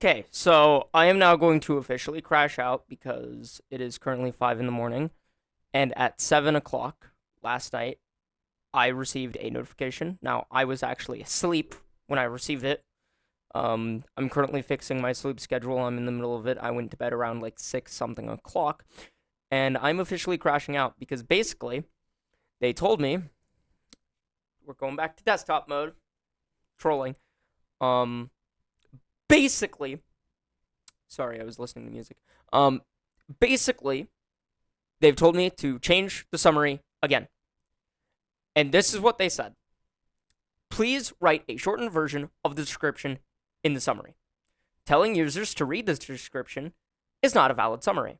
Okay, so I am now going to officially crash out because it is currently 5 in the morning, and at 7 o'clock last night, I received a notification. Now, I was actually asleep when I received it. I'm currently fixing my sleep schedule. I'm in the middle of it. I went to bed around like 6 something o'clock, and I'm officially crashing out because basically, they told me we're going back to desktop mode, trolling. Um, basically, sorry, I was listening to music. Um, basically, they've told me to change the summary again. And this is what they said. Please write a shortened version of the description in the summary. Telling users to read this description is not a valid summary.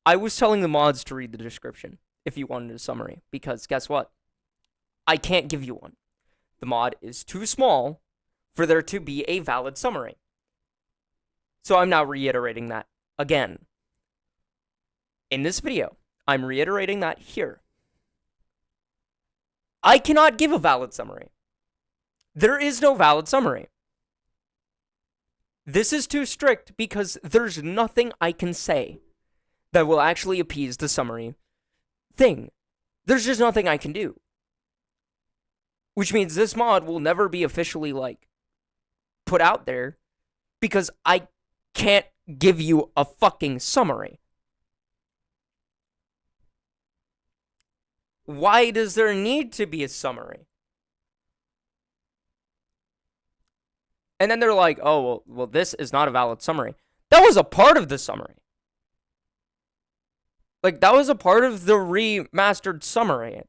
I was telling the mods to read the description if you wanted a summary, because guess what? I can't give you one. The mod is too small for there to be a valid summary. So I'm now reiterating that again. In this video, I'm reiterating that here. I cannot give a valid summary. There is no valid summary. This is too strict because there's nothing I can say that will actually appease the summary thing. There's just nothing I can do. Which means this mod will never be officially, put out there because I can't give you a fucking summary. Why does there need to be a summary? And then they're like, oh, well, this is not a valid summary. That was a part of the summary. That was a part of the remastered summary.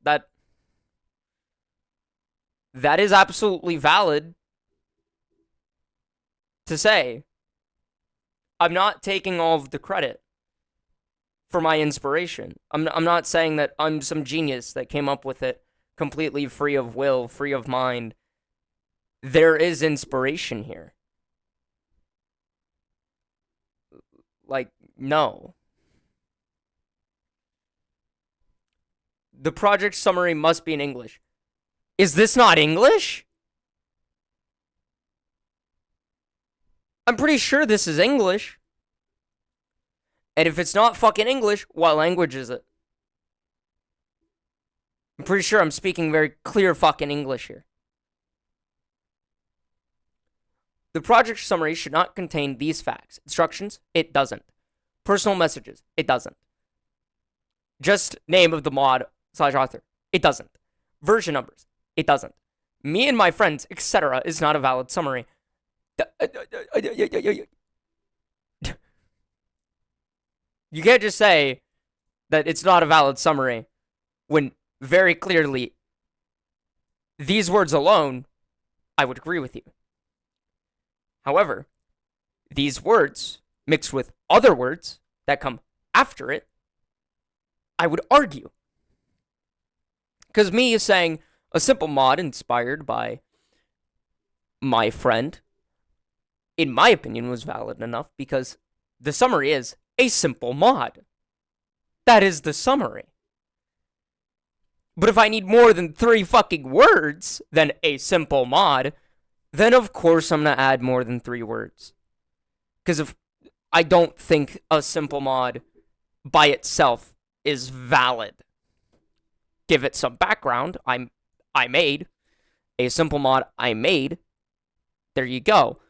That is absolutely valid to say. I'm not taking all of the credit for my inspiration. I'm not saying that I'm some genius that came up with it completely free of will, free of mind. There is inspiration here. No. The project summary must be in English. Is this not English? I'm pretty sure this is English. And if it's not fucking English, what language is it? I'm pretty sure I'm speaking very clear fucking English here. The project summary should not contain these facts. Instructions? It doesn't. Personal messages? It doesn't. Just name of the mod / author? It doesn't. Version numbers? It doesn't. Me and my friends, etc. is not a valid summary. You can't just say that it's not a valid summary when very clearly these words alone, I would agree with you. However, these words mixed with other words that come after it, I would argue. Because me saying a simple mod inspired by my friend, in my opinion, was valid enough because the summary is a simple mod. That is the summary. But if I need more than 3 fucking words than a simple mod, then of course I'm going to add more than 3 words. Because if I don't think a simple mod by itself is valid. Give it some background. I made a simple mod. I made. There you go.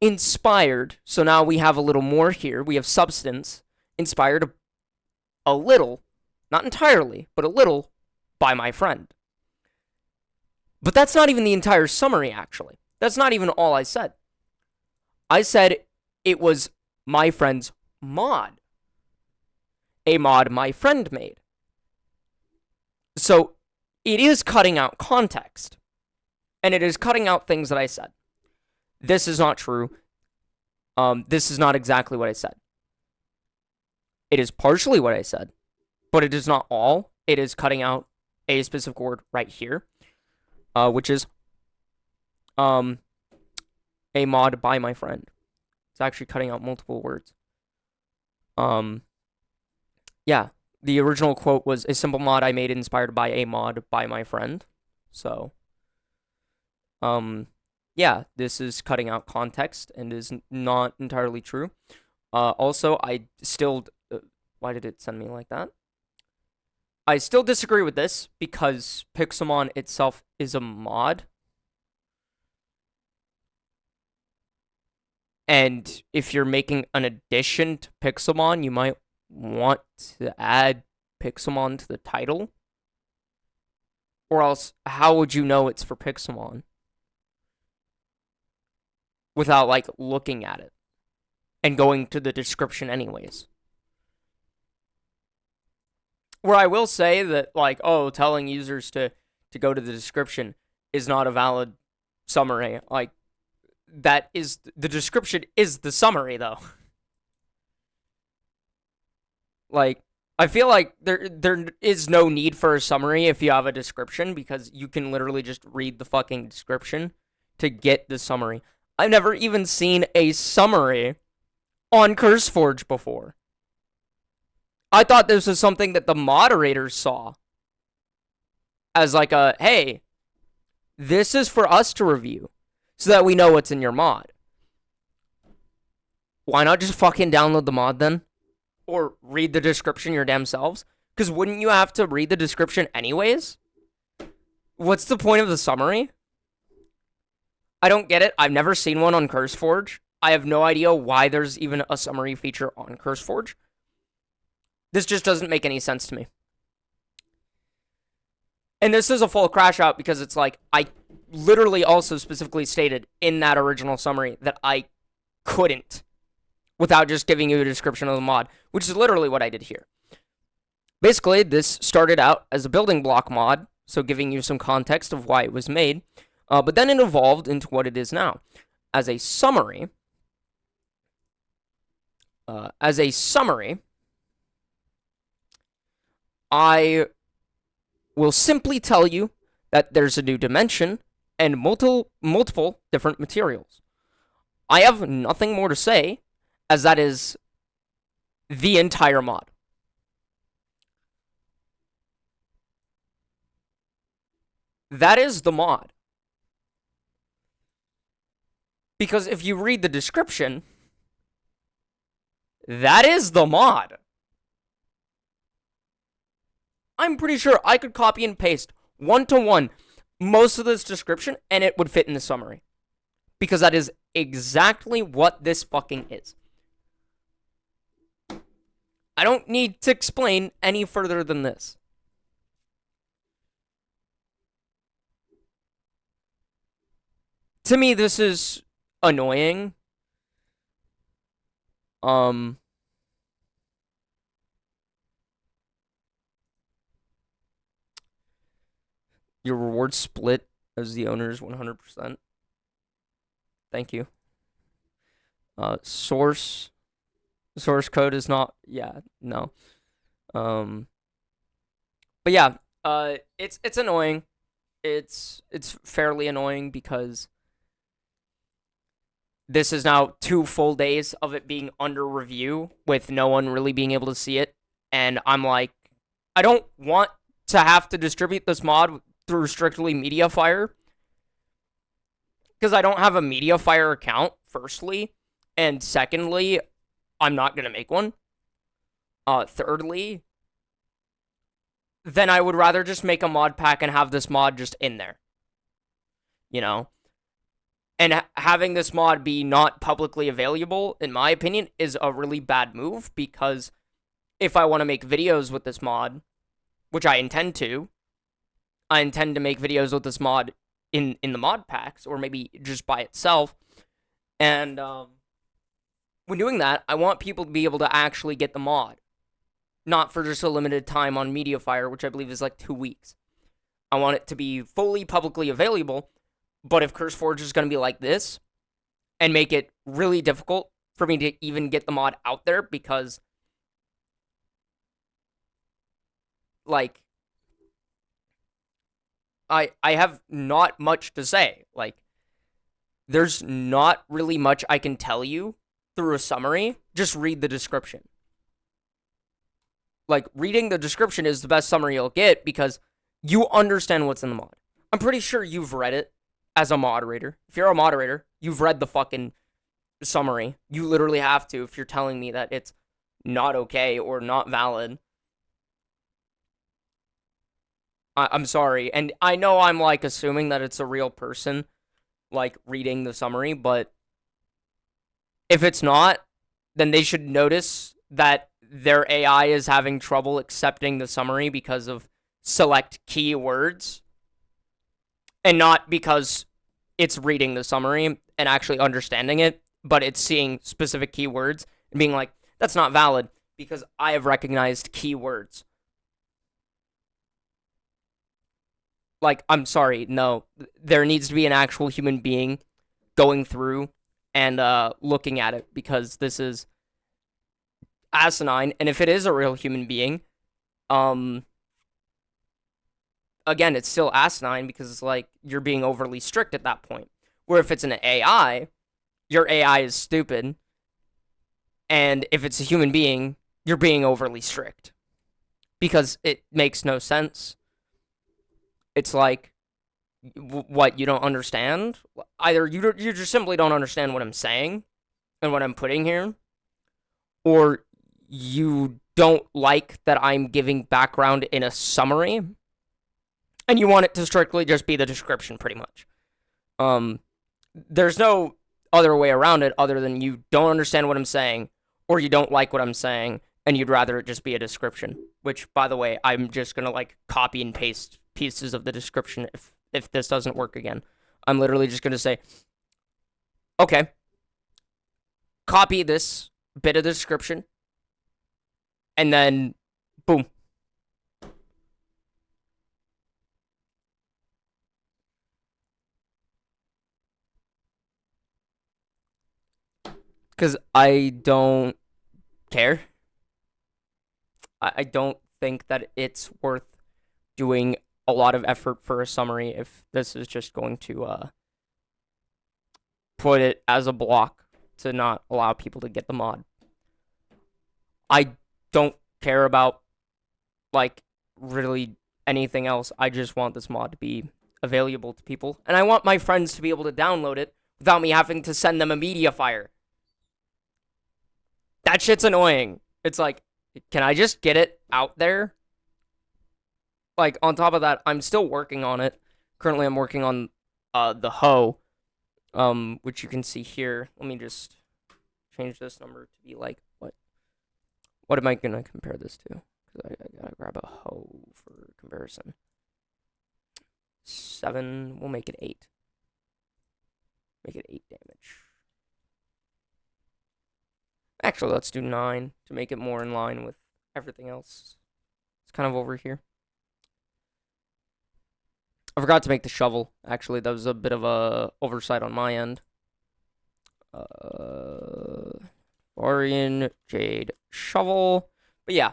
Inspired. So now we have a little more here. We have substance. Inspired a little, not entirely, but a little by my friend. But that's not even the entire summary, actually. That's not even all I said. I said it was my friend's mod. A mod my friend made. So it is cutting out context. And it is cutting out things that I said. This is not true. This is not exactly what I said. It is partially what I said, but it is not all. It is cutting out a specific word right here, which is a mod by my friend. It's actually cutting out multiple words. Yeah, the original quote was a simple mod I made inspired by a mod by my friend. So, yeah, this is cutting out context and is not entirely true. Also, I still, why did it send me like that? I still disagree with this because Pixelmon itself is a mod. And if you're making an addition to Pixelmon, you might want to add Pixelmon to the title. Or else, how would you know it's for Pixelmon? Without, like, looking at it and going to the description anyways. Where I will say that, like, oh, telling users to go to the description is not a valid summary. Like, that is, the description is the summary, though. Like, I feel like there is no need for a summary if you have a description, because you can literally just read the fucking description to get the summary. I've never even seen a summary on CurseForge before. I thought this was something that the moderators saw as like a, hey, this is for us to review so that we know what's in your mod. Why not just fucking download the mod then? Or read the description your damn selves? Because wouldn't you have to read the description anyways? What's the point of the summary? I don't get it. I've never seen one on CurseForge. I have no idea why there's even a summary feature on CurseForge. This just doesn't make any sense to me. And this is a full crash out because it's like, I literally also specifically stated in that original summary that I couldn't without just giving you a description of the mod, which is literally what I did here. Basically, this started out as a building block mod, so giving you some context of why it was made, but then it evolved into what it is now. As a summary, I will simply tell you that there's a new dimension and multiple different materials. I have nothing more to say, as that is the entire mod. That is the mod. Because if you read the description, that is the mod. I'm pretty sure I could copy and paste one-to-one most of this description and it would fit in the summary. Because that is exactly what this fucking is. I don't need to explain any further than this. To me, this is annoying. Your reward split as the owners 100%. Thank you. Source code is not, yeah, no. But yeah, it's annoying. It's fairly annoying because this is now 2 full days of it being under review with no one really being able to see it. And I'm like, I don't want to have to distribute this mod through strictly Mediafire. Because I don't have a Mediafire account, firstly. And secondly, I'm not going to make one. Thirdly, then I would rather just make a mod pack and have this mod just in there. You know? And having this mod be not publicly available, in my opinion, is a really bad move, because if I want to make videos with this mod, which I intend to make videos with this mod in the mod packs, or maybe just by itself. And when doing that, I want people to be able to actually get the mod, not for just a limited time on Mediafire, which I believe is like 2 weeks. I want it to be fully publicly available. But if CurseForge is going to be like this and make it really difficult for me to even get the mod out there, because, like, I have not much to say. Like, there's not really much I can tell you through a summary. Just read the description. Like, reading the description is the best summary you'll get because you understand what's in the mod. I'm pretty sure you've read it. as a moderator. If you're a moderator, you've read the fucking summary. You literally have to if you're telling me that it's not okay or not valid. I'm sorry. And I know I'm like assuming that it's a real person like reading the summary, but if it's not, then they should notice that their AI is having trouble accepting the summary because of select keywords and not because it's reading the summary and actually understanding it, but it's seeing specific keywords and being like, that's not valid because I have recognized keywords. Like, I'm sorry, no. There needs to be an actual human being going through and looking at it because this is asinine. And if it is a real human being, um, again, it's still asinine because it's like you're being overly strict at that point. Where if it's an AI, your AI is stupid. And if it's a human being, you're being overly strict because it makes no sense. It's like, what, you don't understand? Either you just simply don't understand what I'm saying and what I'm putting here, or you don't like that I'm giving background in a summary and you want it to strictly just be the description, pretty much. There's no other way around it other than you don't understand what I'm saying or you don't like what I'm saying and you'd rather it just be a description, which, by the way, I'm just gonna like copy and paste pieces of the description if this doesn't work again. I'm literally just gonna say, okay, copy this bit of the description and then boom. Because I don't care. I don't think that it's worth doing a lot of effort for a summary if this is just going to put it as a block to not allow people to get the mod. I don't care about like really anything else. I just want this mod to be available to people, and I want my friends to be able to download it without me having to send them a media file. That shit's annoying. It's like, can I just get it out there? Like, on top of that, I'm still working on it. Currently, I'm working on the hoe, which you can see here. Let me just change this number to be like, what am I gonna compare this to? Because I gotta grab a hoe for comparison. 7, we'll make it 8. Make it 8 damage. Actually, let's do 9 to make it more in line with everything else. It's kind of over here. I forgot to make the shovel. Actually, that was a bit of a oversight on my end. Orion Jade shovel. But yeah,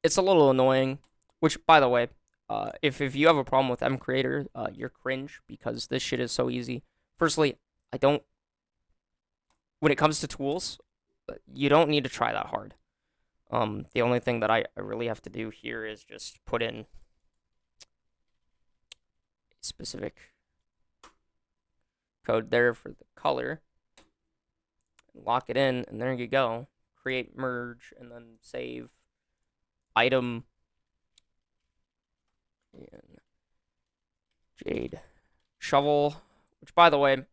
it's a little annoying. Which, by the way, if you have a problem with mCreator, you're cringe because this shit is so easy. Firstly, I don't. When it comes to tools, you don't need to try that hard. The only thing that I really have to do here is just put in specific code there for the color, lock it in, and there you go. Create merge and then save item in Jade shovel, which, by the way,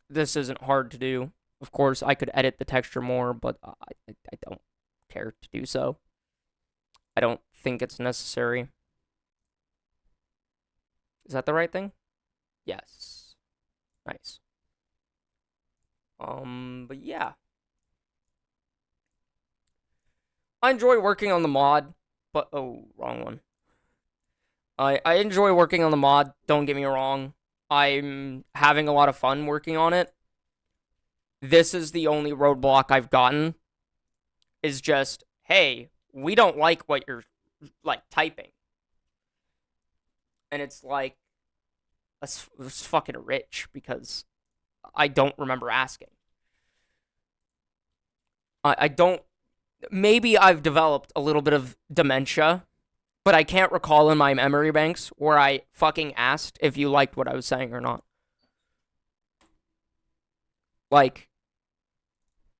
this isn't hard to do. Of course, I could edit the texture more, but I don't care to do so. I don't think it's necessary. Is that the right thing? Yes. Nice. But yeah. I enjoy working on the mod, but oh, wrong one. I enjoy working on the mod, don't get me wrong. I'm having a lot of fun working on it. This is the only roadblock I've gotten. Is just, hey, we don't like what you're like typing. And it's like, it's fucking rich because I don't remember asking. I don't. Maybe I've developed a little bit of dementia but I can't recall in my memory banks where I fucking asked if you liked what I was saying or not. Like,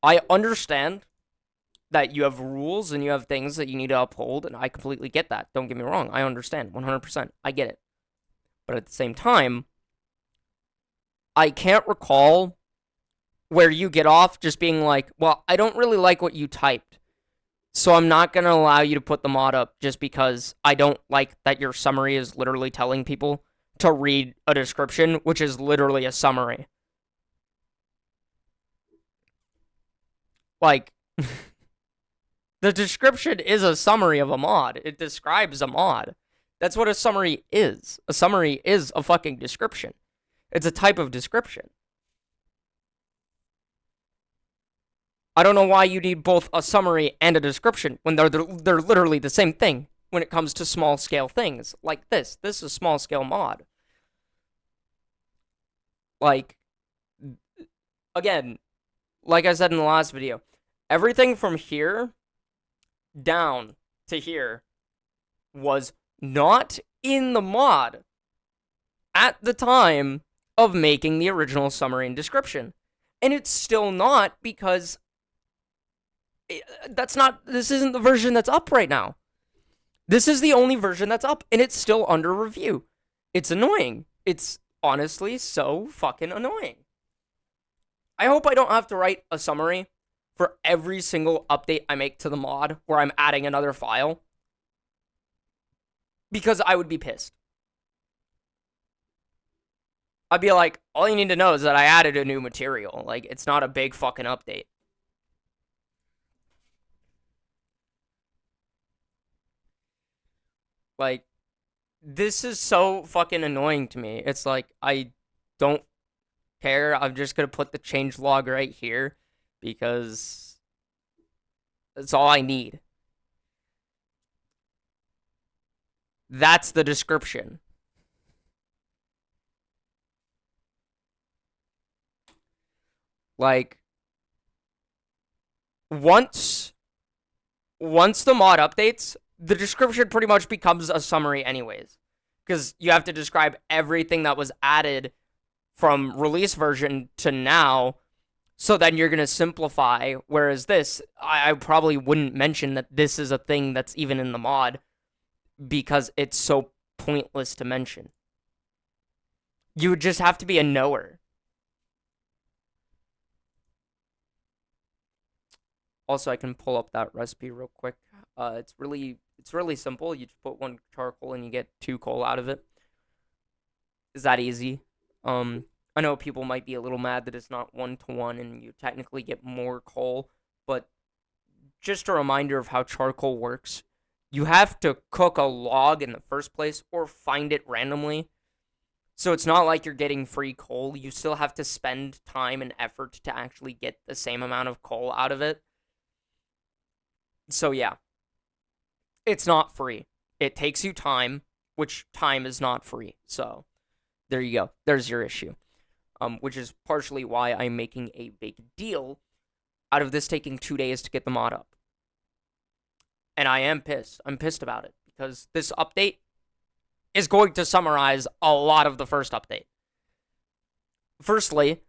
I understand that you have rules and you have things that you need to uphold, and I completely get that. Don't get me wrong. I understand 100%. I get it. But at the same time, I can't recall where you get off just being like, well, I don't really like what you typed, so I'm not going to allow you to put the mod up just because I don't like that your summary is literally telling people to read a description, which is literally a summary. Like, the description is a summary of a mod. It describes a mod. That's what a summary is. A summary is a fucking description. It's a type of description. I don't know why you need both a summary and a description when they're literally the same thing when it comes to small scale things like this. This is a small scale mod. Like, again, like I said in the last video, everything from here down to here was not in the mod at the time of making the original summary and description. And it's still not because this isn't the version that's up right now. This is the only version that's up, and it's still under review. It's annoying. It's honestly so fucking annoying. I hope I don't have to write a summary for every single update I make to the mod where I'm adding another file, because I would be pissed. I'd be like, all you need to know is that I added a new material. Like, it's not a big fucking update. Like, this is so fucking annoying to me. It's like, I don't care. I'm just gonna put the change log right here because that's all I need. That's the description. Like, once the mod updates, the description pretty much becomes a summary anyways, because you have to describe everything that was added from release version to now, so then you're going to simplify, whereas this, I probably wouldn't mention that this is a thing that's even in the mod, because it's so pointless to mention. You would just have to be a knower. Also, I can pull up that recipe real quick. It's really simple. You just put 1 charcoal and you get 2 coal out of it. Is that easy? I know people might be a little mad that it's not 1-to-1 and you technically get more coal, but just a reminder of how charcoal works. You have to cook a log in the first place or find it randomly. So it's not like you're getting free coal. You still have to spend time and effort to actually get the same amount of coal out of it. So yeah, it's not free. It takes you time, which time is not free. So there you go. There's your issue. Which is partially why I'm making a big deal out of this taking 2 days to get the mod up. And I am pissed. I'm pissed about it because this update is going to summarize a lot of the first update. Firstly,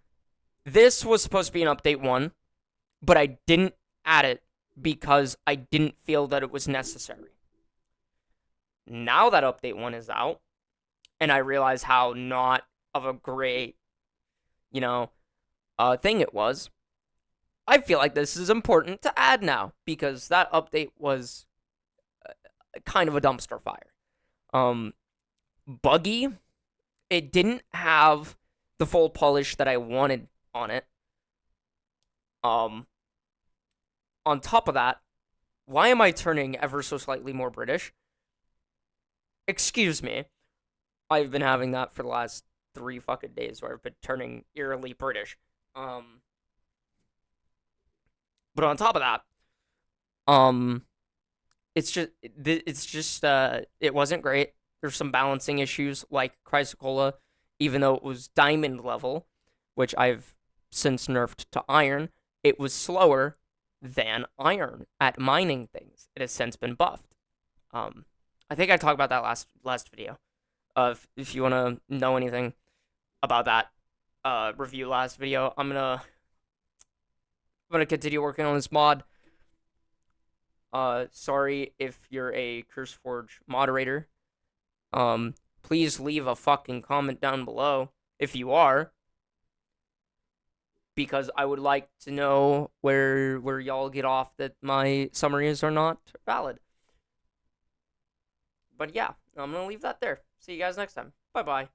this was supposed to be an update 1, but I didn't add it because I didn't feel that it was necessary. Now that update 1 is out, and I realize how not of a great, thing it was, I feel like this is important to add now, because that update was kind of a dumpster fire. Buggy, it didn't have the full polish that I wanted on it. On top of that, why am I turning ever so slightly more British? Excuse me. I've been having that for the last 3 fucking days where I've been turning eerily British. But on top of that, it wasn't great. There's some balancing issues like Chrysocolla, even though it was diamond level, which I've since nerfed to iron, it was slower than iron at mining things. It has since been buffed. I think I talked about that last video. If you want to know anything about that review last video, I'm gonna continue working on this mod. Sorry if you're a CurseForge moderator. Please leave a fucking comment down below if you are, because I would like to know where y'all get off that my summaries are not valid. But yeah, I'm gonna leave that there. See you guys next time. Bye bye.